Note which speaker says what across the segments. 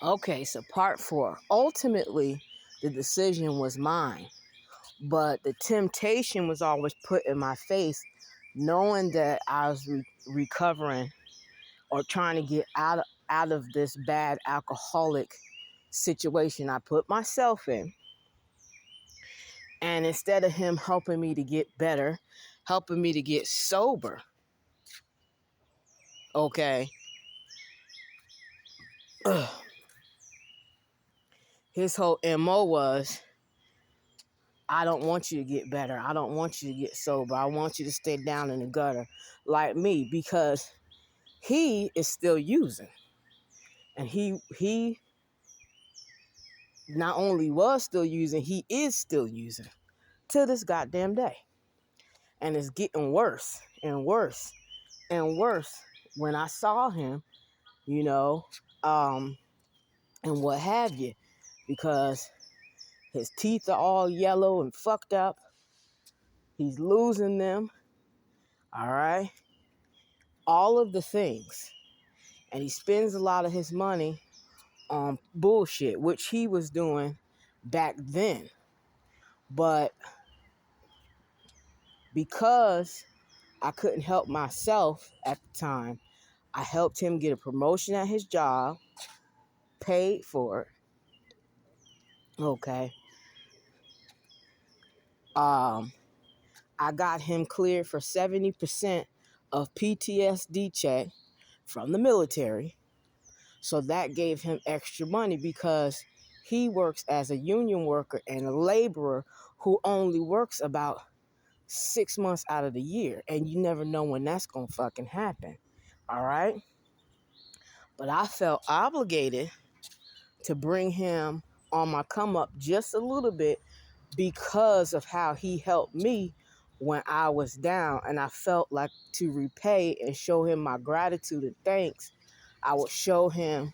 Speaker 1: Okay, so part 4. Ultimately, the decision was mine, but the temptation was always put in my face, knowing that I was recovering or trying to get out of this bad alcoholic situation I put myself in. And instead of him helping me to get better, helping me to get sober, okay, his whole MO was, I don't want you to get better. I don't want you to get sober. I want you to stay down in the gutter like me, because he is still using. And he not only was still using, he is still using to this goddamn day. And it's getting worse and worse and worse when I saw him, you know, and what have you, because his teeth are all yellow and fucked up. He's losing them. All right. All of the things. And he spends a lot of his money on bullshit, which he was doing back then. But because I couldn't help myself at the time, I helped him get a promotion at his job, paid for it. Okay. I got him cleared for 70% of PTSD check from the military. So that gave him extra money because he works as a union worker and a laborer who only works about 6 months out of the year. And you never know when that's going to fucking happen. All right. But I felt obligated to bring him on my come up just a little bit because of how he helped me when I was down. And I felt like to repay and show him my gratitude and thanks, I would show him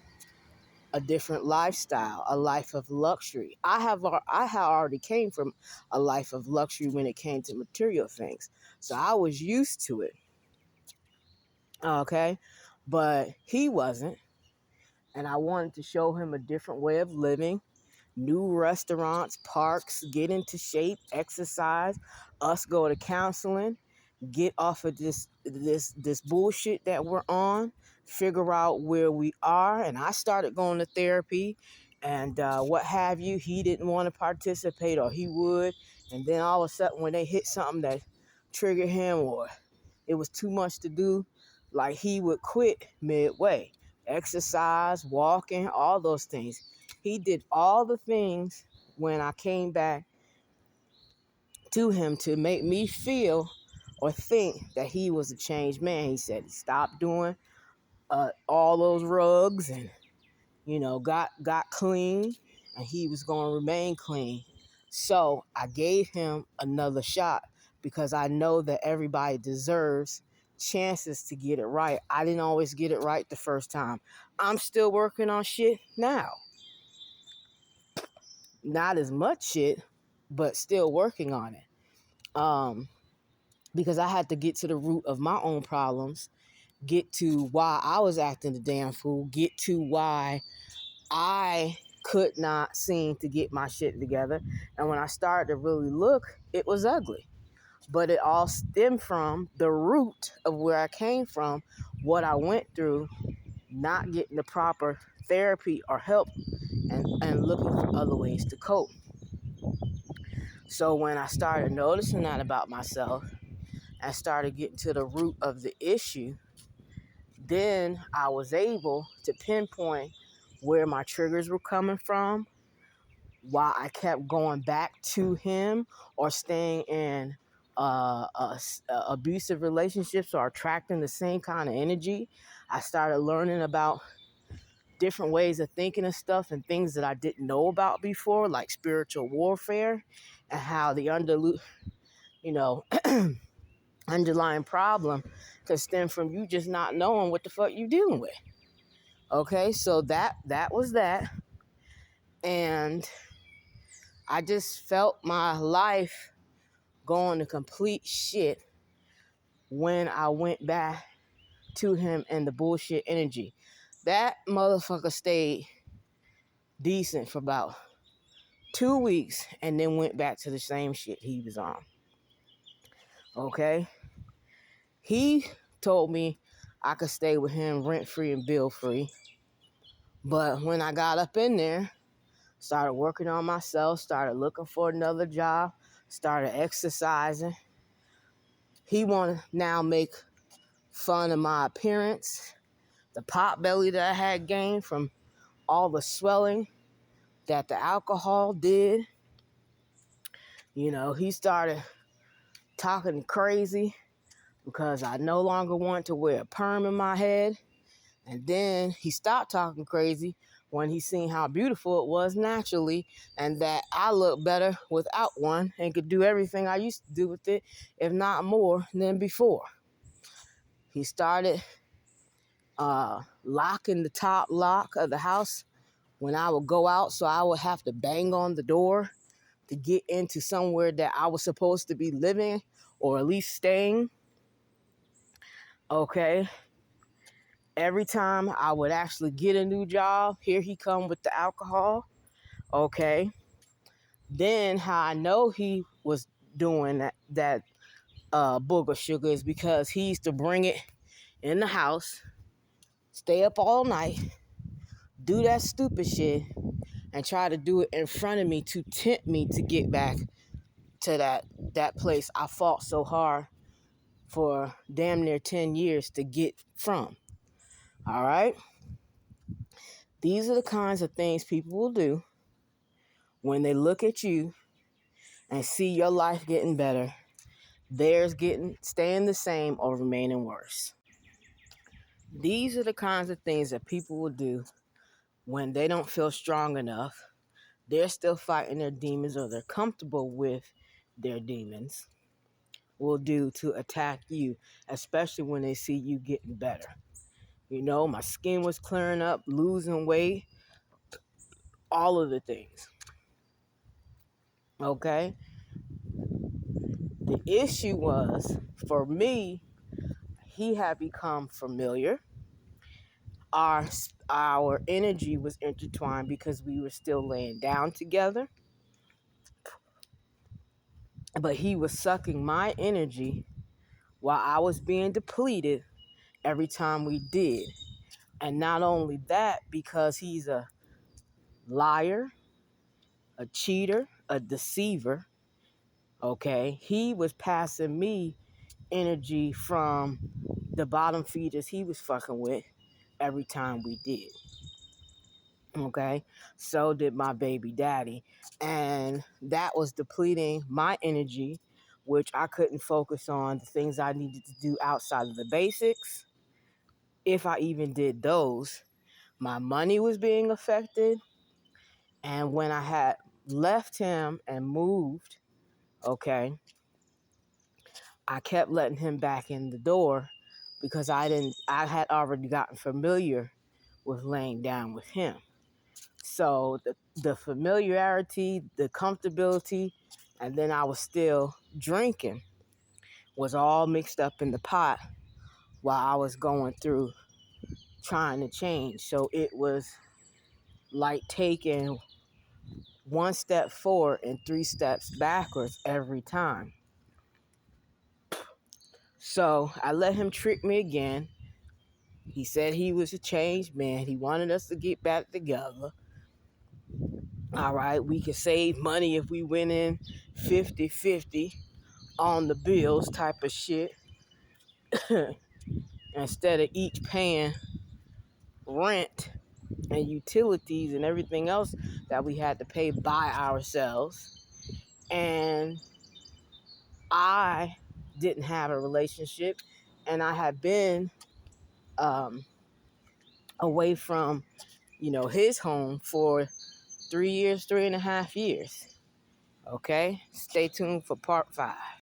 Speaker 1: a different lifestyle, a life of luxury. I have already came from a life of luxury when it came to material things. So I was used to it. Okay. But he wasn't. And I wanted to show him a different way of living, new restaurants, parks, get into shape, exercise, us go to counseling, get off of this bullshit that we're on, figure out where we are. And I started going to therapy and what have you. He didn't want to participate, or he would. And then all of a sudden when they hit something that triggered him or it was too much to do, like he would quit midway. Exercise, walking, all those things. He did all the things when I came back to him to make me feel or think that he was a changed man. He said he stopped doing all those rugs and, got clean, and he was going to remain clean. So I gave him another shot because I know that everybody deserves chances to get it right. I didn't always get it right the first time. I'm still working on shit now. Not as much shit, but still working on it. Because I had to get to the root of my own problems, get to why I was acting the damn fool, get to why I could not seem to get my shit together. And when I started to really look, it was ugly. But it all stemmed from the root of where I came from, what I went through, not getting the proper therapy or help, and looking for other ways to cope. So when I started noticing that about myself and started getting to the root of the issue, then I was able to pinpoint where my triggers were coming from, why I kept going back to him or staying in abusive relationships or attracting the same kind of energy. I started learning about different ways of thinking of stuff and things that I didn't know about before, like spiritual warfare, and how the underlying problem could stem from you just not knowing what the fuck you dealing with. Okay, so that was that. And I just felt my life going to complete shit when I went back to him and the bullshit energy. That motherfucker stayed decent for about 2 weeks and then went back to the same shit he was on. Okay? He told me I could stay with him rent-free and bill-free. But when I got up in there, started working on myself, started looking for another job, started exercising, he want to now make fun of my appearance, the pot belly that I had gained from all the swelling that the alcohol did. You know, he started talking crazy because I no longer want to wear a perm in my head. And then he stopped talking crazy when he seen how beautiful it was naturally and that I looked better without one and could do everything I used to do with it, if not more than before. He started locking the top lock of the house when I would go out, so I would have to bang on the door to get into somewhere that I was supposed to be living or at least staying. Okay. Every time I would actually get a new job, here he come with the alcohol. Okay. Then how I know he was doing that booger sugar is because he used to bring it in the house, stay up all night, do that stupid shit, and try to do it in front of me to tempt me to get back to that place I fought so hard for damn near 10 years to get from. All right? These are the kinds of things people will do when they look at you and see your life getting better, theirs staying the same or remaining worse. These are the kinds of things that people will do when they don't feel strong enough. They're still fighting their demons or they're comfortable with their demons. Will do to attack you, especially when they see you getting better. You know, my skin was clearing up, losing weight, all of the things. Okay? The issue was, for me, he had become familiar. Our energy was intertwined because we were still laying down together. But he was sucking my energy while I was being depleted every time we did. And not only that, because he's a liar, a cheater, a deceiver, okay? He was passing me energy from the bottom feeders he was fucking with every time we did. Okay? So did my baby daddy. And that was depleting my energy, which I couldn't focus on the things I needed to do outside of the basics. If I even did those, my money was being affected. And when I had left him and moved, okay, I kept letting him back in the door because I had already gotten familiar with laying down with him. So the familiarity, the comfortability, and then I was still drinking was all mixed up in the pot while I was going through trying to change. So it was like taking one step forward and 3 steps backwards every time. So I let him trick me again. He said he was a changed man. He wanted us to get back together. All right, we could save money if we went in 50-50 on the bills type of shit. Instead of each paying rent and utilities and everything else that we had to pay by ourselves. And I didn't have a relationship, and I had been away from, his home for 3.5 years. Okay, stay tuned for part 5.